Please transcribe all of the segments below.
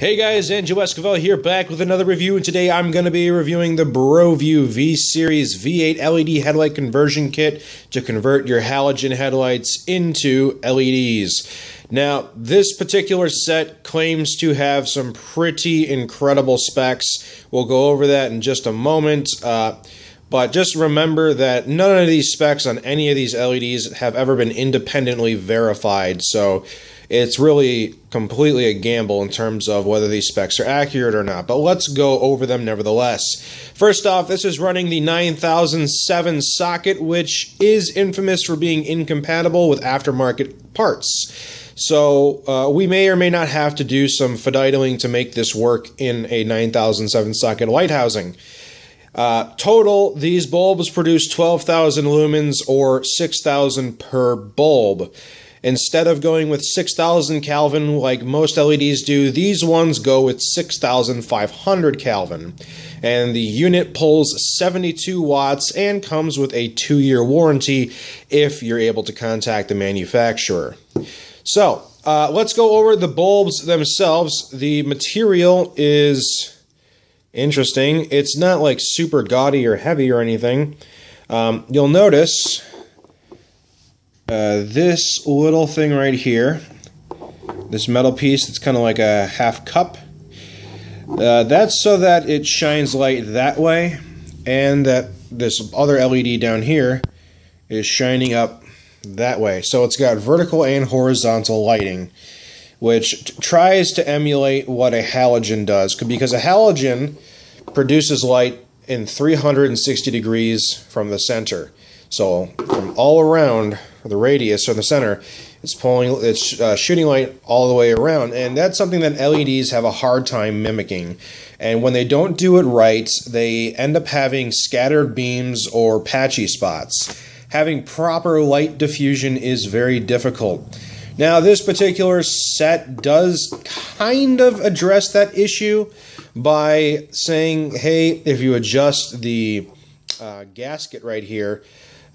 Hey guys, Andrew Esquivel here, back with another review, and today I'm going to be reviewing the Broview V-Series V8 LED headlight conversion kit to convert your halogen headlights into LEDs. Now, this particular set claims to have some pretty incredible specs. We'll go over that in just a moment, but just remember that none of these specs on any of these LEDs have ever been independently verified, so it's really completely a gamble in terms of whether these specs are accurate or not, but let's go over them nevertheless. First off, this is running the 9007 socket, which is infamous for being incompatible with aftermarket parts. So we may or may not have to do some finagling to make this work in a 9007 socket light housing. Total, these bulbs produce 12,000 lumens or 6,000 per bulb. Instead of going with 6,000 Kelvin like most LEDs do, these ones go with 6,500 Kelvin. And the unit pulls 72 watts and comes with a 2-year warranty if you're able to contact the manufacturer. So, let's go over the bulbs themselves. The material is interesting. It's not like super gaudy or heavy or anything. You'll notice this little thing right here, this metal piece that's kind of like a half cup, that's so that it shines light that way, and that this other LED down here is shining up that way. So it's got vertical and horizontal lighting, which tries to emulate what a halogen does, because a halogen produces light in 360 degrees from the center. So from all around the radius or the center, it's shooting light all the way around, and that's something that LEDs have a hard time mimicking. And when they don't do it right, they end up having scattered beams or patchy spots. Having proper light diffusion is very difficult. Now, this particular set does kind of address that issue by saying, hey, if you adjust the gasket right here,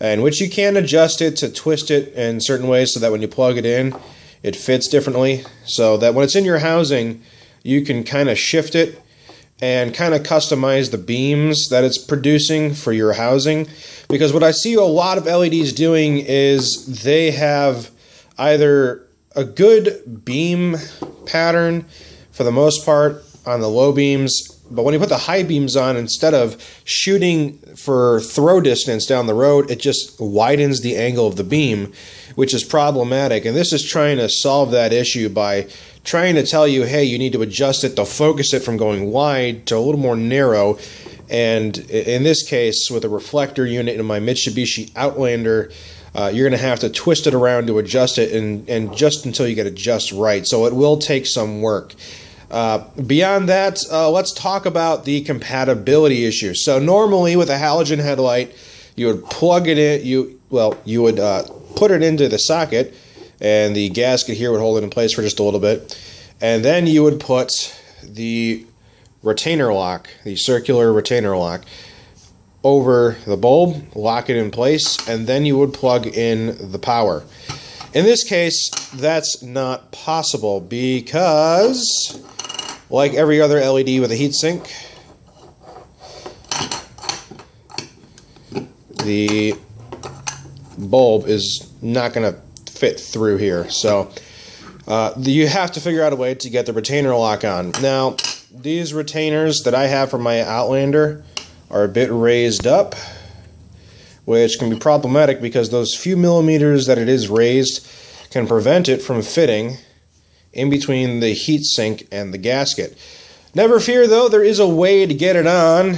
in which you can adjust it to twist it in certain ways so that when you plug it in, it fits differently, so that when it's in your housing, you can kind of shift it and kind of customize the beams that it's producing for your housing. Because what I see a lot of LEDs doing is they have either a good beam pattern for the most part on the low beams, but when you put the high beams on, instead of shooting for throw distance down the road, it just widens the angle of the beam, which is problematic. And this is trying to solve that issue by trying to tell you, hey, you need to adjust it to focus it from going wide to a little more narrow. And in this case, with a reflector unit in my Mitsubishi Outlander, you're going to have to twist it around to adjust it, and just until you get it just right. So it will take some work. Beyond that, let's talk about the compatibility issue. So normally with a halogen headlight, you would plug it in, you would put it into the socket, and the gasket here would hold it in place for just a little bit, and then you would put the retainer lock, the circular retainer lock, over the bulb, lock it in place, and then you would plug in the power. In this case, that's not possible because, like every other LED with a heatsink, the bulb is not going to fit through here. So you have to figure out a way to get the retainer lock on. Now, these retainers that I have for my Outlander are a bit raised up, which can be problematic because those few millimeters that it is raised can prevent it from fitting in between the heatsink and the gasket. Never fear though, there is a way to get it on.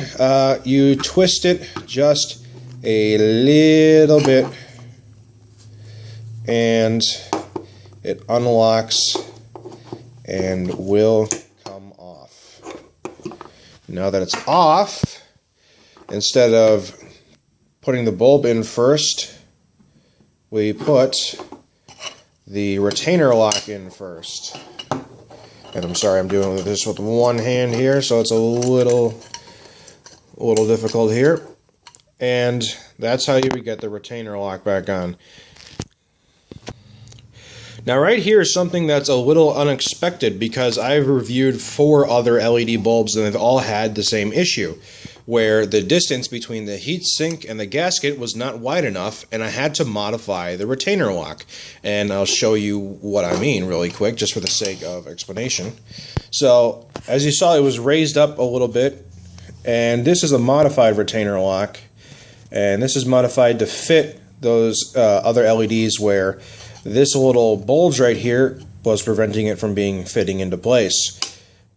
You twist it just a little bit and it unlocks and will come off. Now that it's off, instead of putting the bulb in first, we put the retainer lock in first. And I'm sorry, I'm doing this with one hand here, so it's a little difficult here. And that's how you would get the retainer lock back on. Now right here is something that's a little unexpected because I've reviewed 4 other LED bulbs and they've all had the same issue, where the distance between the heat sink and the gasket was not wide enough and I had to modify the retainer lock. And I'll show you what I mean really quick just for the sake of explanation. So as you saw, it was raised up a little bit, and this is a modified retainer lock, and this is modified to fit those other LEDs where this little bulge right here was preventing it from fitting into place.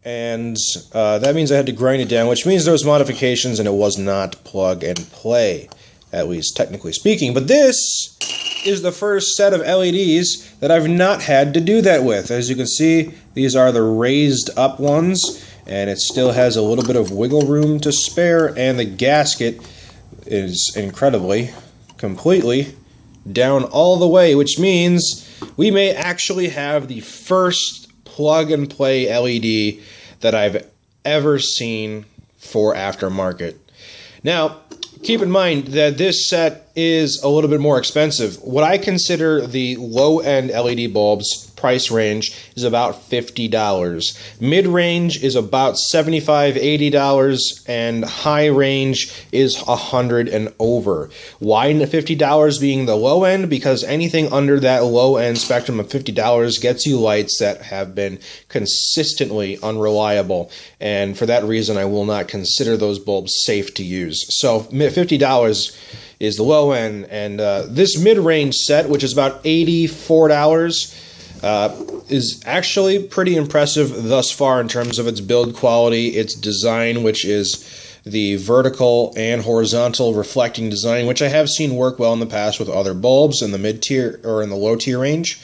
And that means I had to grind it down, which means there was modifications and it was not plug and play, at least technically speaking. But this is the first set of LEDs that I've not had to do that with. As you can see, these are the raised up ones, and it still has a little bit of wiggle room to spare, and the gasket is incredibly, completely down all the way, which means we may actually have the first plug and play LED that I've ever seen for aftermarket. Now, keep in mind that this set is a little bit more expensive. What I consider the low-end LED bulbs price range is about $50. Mid-range is about $75, $80, and high range is $100 and over. Why $50 being the low end? Because anything under that low end spectrum of $50 gets you lights that have been consistently unreliable, and for that reason I will not consider those bulbs safe to use. So $50 is the low end, and this mid-range set, which is about $84, is actually pretty impressive thus far in terms of its build quality, its design, which is the vertical and horizontal reflecting design, which I have seen work well in the past with other bulbs in the mid-tier or in the low-tier range.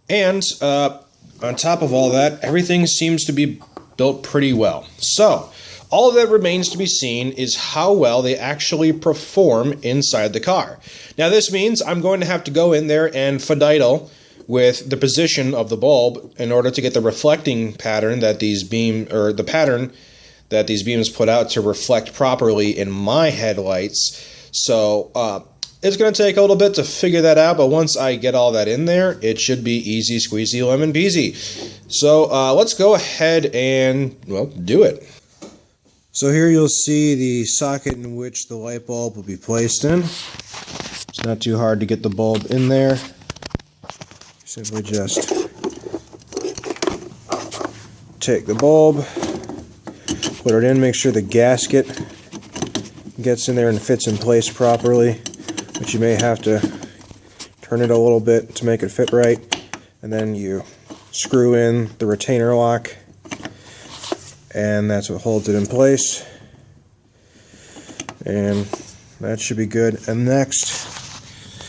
And on top of all that, everything seems to be built pretty well. So all that remains to be seen is how well they actually perform inside the car. Now this means I'm going to have to go in there and fiddle with the position of the bulb in order to get the reflecting pattern that these beams put out to reflect properly in my headlights. So it's going to take a little bit to figure that out, but once I get all that in there, it should be easy squeezy lemon peasy. So let's go ahead and, well, do it. So here you'll see the socket in which the light bulb will be placed in. It's not too hard to get the bulb in there. Simply just take the bulb, put it in, make sure the gasket gets in there and fits in place properly, but you may have to turn it a little bit to make it fit right, and then you screw in the retainer lock, and that's what holds it in place, and that should be good. And next,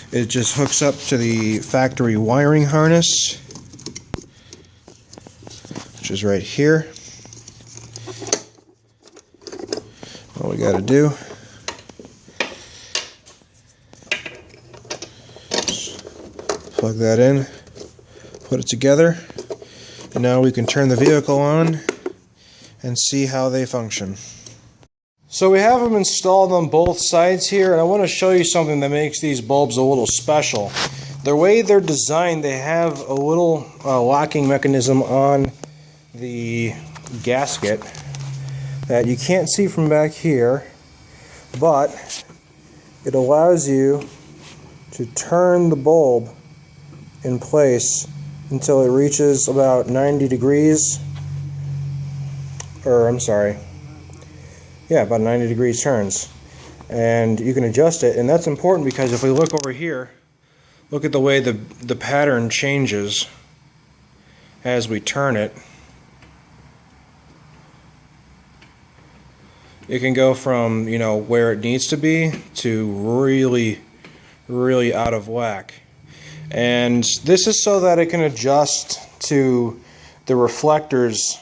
it just hooks up to the factory wiring harness, which is right here. All we got to do is plug that in, put it together, and now we can turn the vehicle on and see how they function. So we have them installed on both sides here, and I want to show you something that makes these bulbs a little special. The way they're designed, they have a little locking mechanism on the gasket that you can't see from back here, but it allows you to turn the bulb in place until it reaches about 90 degrees, or I'm sorry, yeah, about 90 degrees turns, and you can adjust it. And that's important because if we look over here, look at the way the pattern changes as we turn it. It can go from, you know, where it needs to be to really, really out of whack. And this is so that it can adjust to the reflectors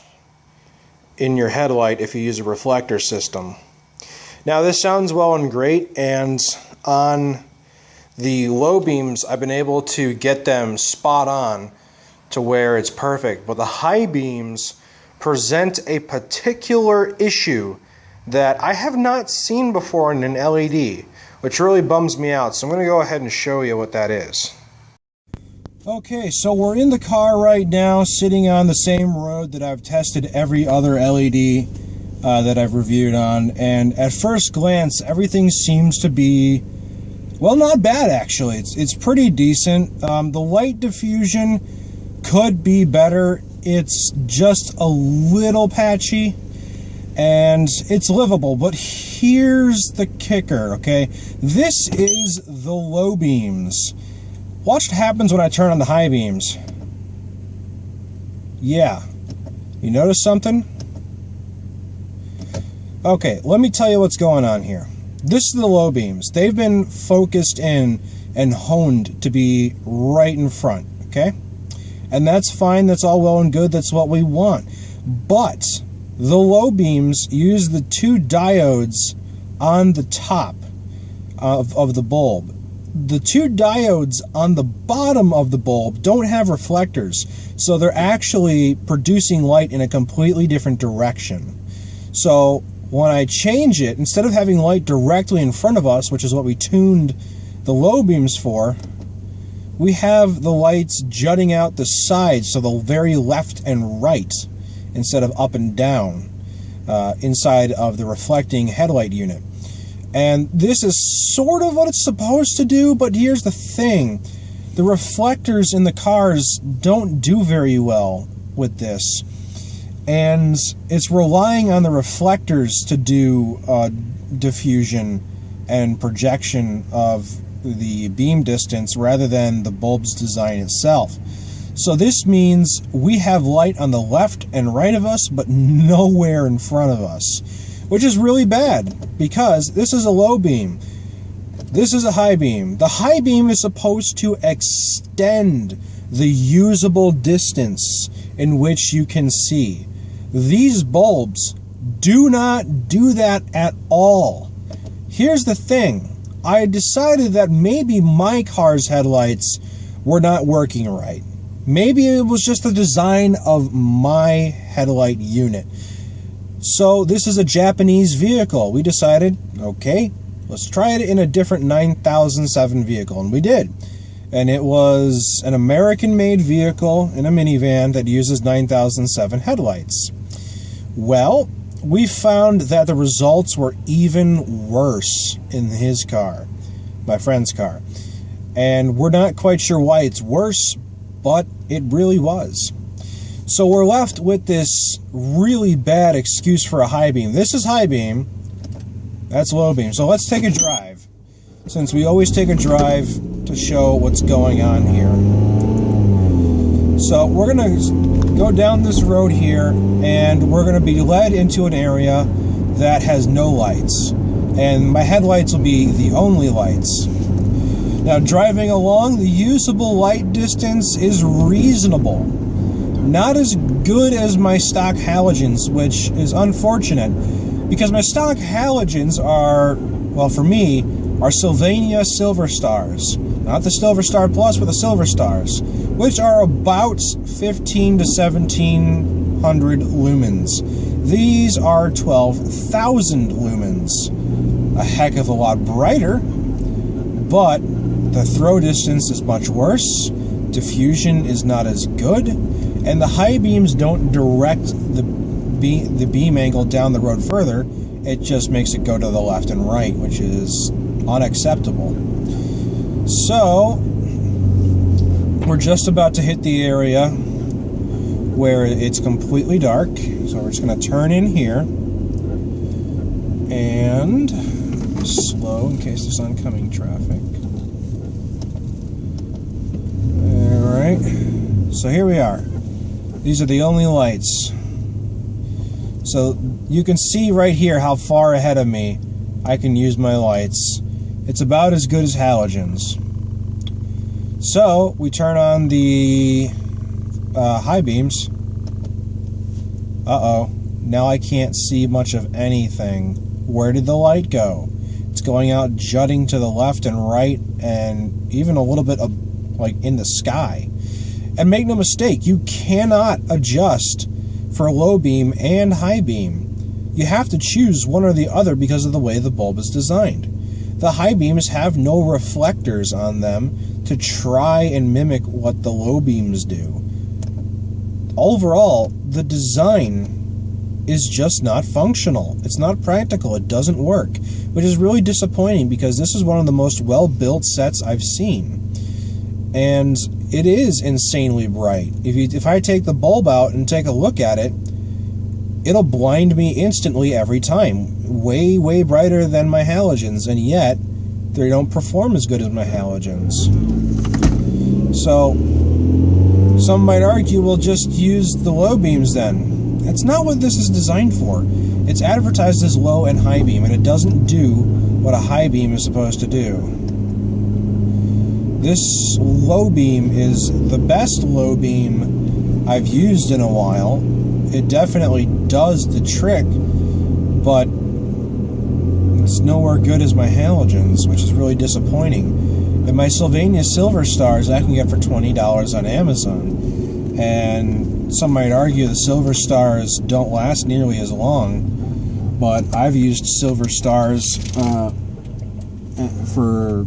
in your headlight if you use a reflector system. Now this sounds well and great, and on the low beams I've been able to get them spot on to where it's perfect, but the high beams present a particular issue that I have not seen before in an LED, which really bums me out. So I'm going to go ahead and show you what that is. Okay, so we're in the car right now, sitting on the same road that I've tested every other LED that I've reviewed on, and at first glance, everything seems to be, well, not bad actually. It's pretty decent. The light diffusion could be better. It's just a little patchy, and it's livable, but here's the kicker, okay? This is the low beams. Watch what happens when I turn on the high beams. Yeah. You notice something? Okay, let me tell you what's going on here. This is the low beams. They've been focused in and honed to be right in front, okay? And that's fine, that's all well and good, that's what we want. But the low beams use the two diodes on the top of the bulb. The two diodes on the bottom of the bulb don't have reflectors, so they're actually producing light in a completely different direction. So when I change it, instead of having light directly in front of us, which is what we tuned the low beams for, we have the lights jutting out the sides, so the very left and right, instead of up and down, inside of the reflecting headlight unit. And this is sort of what it's supposed to do, but here's the thing. The reflectors in the cars don't do very well with this. And it's relying on the reflectors to do diffusion and projection of the beam distance rather than the bulb's design itself. So this means we have light on the left and right of us, but nowhere in front of us, which is really bad because this is a low beam. This is a high beam. The high beam is supposed to extend the usable distance in which you can see. These bulbs do not do that at all. Here's the thing. I decided that maybe my car's headlights were not working right. Maybe it was just the design of my headlight unit. So this is a Japanese vehicle. We decided, okay, let's try it in a different 9007 vehicle, and we did. And it was an American-made vehicle in a minivan that uses 9007 headlights. Well, we found that the results were even worse in his car, my friend's car. And we're not quite sure why it's worse, but it really was. So we're left with this really bad excuse for a high beam. This is high beam, that's low beam. So let's take a drive, since we always take a drive to show what's going on here. So we're going to go down this road here, and we're going to be led into an area that has no lights. And my headlights will be the only lights. Now, driving along, the usable light distance is reasonable. Not as good as my stock halogens, which is unfortunate, because my stock halogens are, well, for me, are Sylvania Silver Stars. Not the Silver Star Plus, but the Silver Stars, which are about 15 to 1700 lumens. These are 12,000 lumens. A heck of a lot brighter, but the throw distance is much worse, diffusion is not as good, and the high beams don't direct the beam angle down the road further. It just makes it go to the left and right, which is unacceptable. So we're just about to hit the area where it's completely dark. So we're just going to turn in here and slow in case there's oncoming traffic. Alright, so here we are. These are the only lights. So you can see right here how far ahead of me I can use my lights. It's about as good as halogens. So we turn on the high beams. Uh-oh. Now I can't see much of anything. Where did the light go? It's going out jutting to the left and right, and even a little bit of, like, in the sky. And make no mistake, you cannot adjust for low beam and high beam. You have to choose one or the other because of the way the bulb is designed. The high beams have no reflectors on them to try and mimic what the low beams do. Overall, the design is just not functional. It's not practical. It doesn't work, which is really disappointing because this is one of the most well-built sets I've seen. And it is insanely bright. If I take the bulb out and take a look at it, it'll blind me instantly every time. Way, way brighter than my halogens, and yet they don't perform as good as my halogens. So, some might argue we'll just use the low beams then. That's not what this is designed for. It's advertised as low and high beam, and it doesn't do what a high beam is supposed to do. This low beam is the best low beam I've used in a while. It definitely does the trick, but it's nowhere good as my halogens, which is really disappointing. And my Sylvania Silver Stars I can get for $20 on Amazon, and some might argue the Silver Stars don't last nearly as long, but I've used Silver Stars for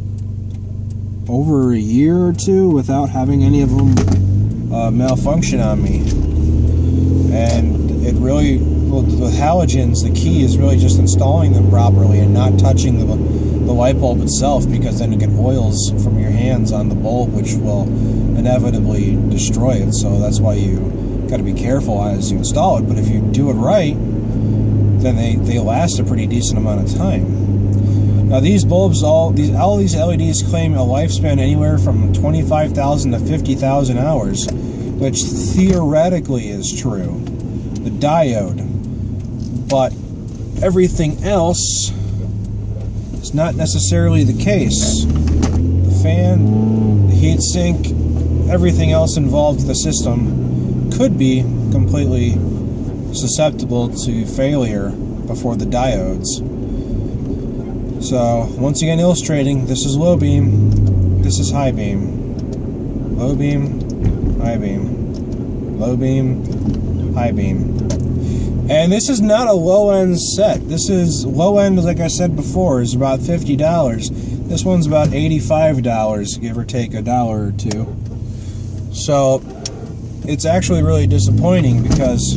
over a year or two without having any of them malfunction on me. And it really, with halogens, the key is really just installing them properly and not touching the light bulb itself, because then you get oils from your hands on the bulb, which will inevitably destroy it. So that's why you got to be careful as you install it. But if you do it right, then they last a pretty decent amount of time. Now these bulbs, all these LEDs claim a lifespan anywhere from 25,000 to 50,000 hours, which theoretically is true. The diode, but everything else is not necessarily the case. The fan, the heat sink, everything else involved with the system could be completely susceptible to failure before the diodes. So, once again illustrating, this is low beam, this is high beam. Low beam, high beam. Low beam, high beam. And this is not a low-end set. This is low-end, like I said before, is about $50. This one's about $85, give or take a dollar or two. So, it's actually really disappointing because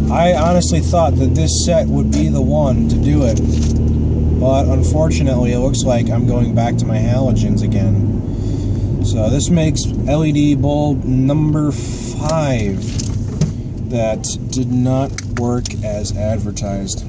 I honestly thought that this set would be the one to do it. But unfortunately, it looks like I'm going back to my halogens again. So this makes LED bulb number 5 that did not work as advertised.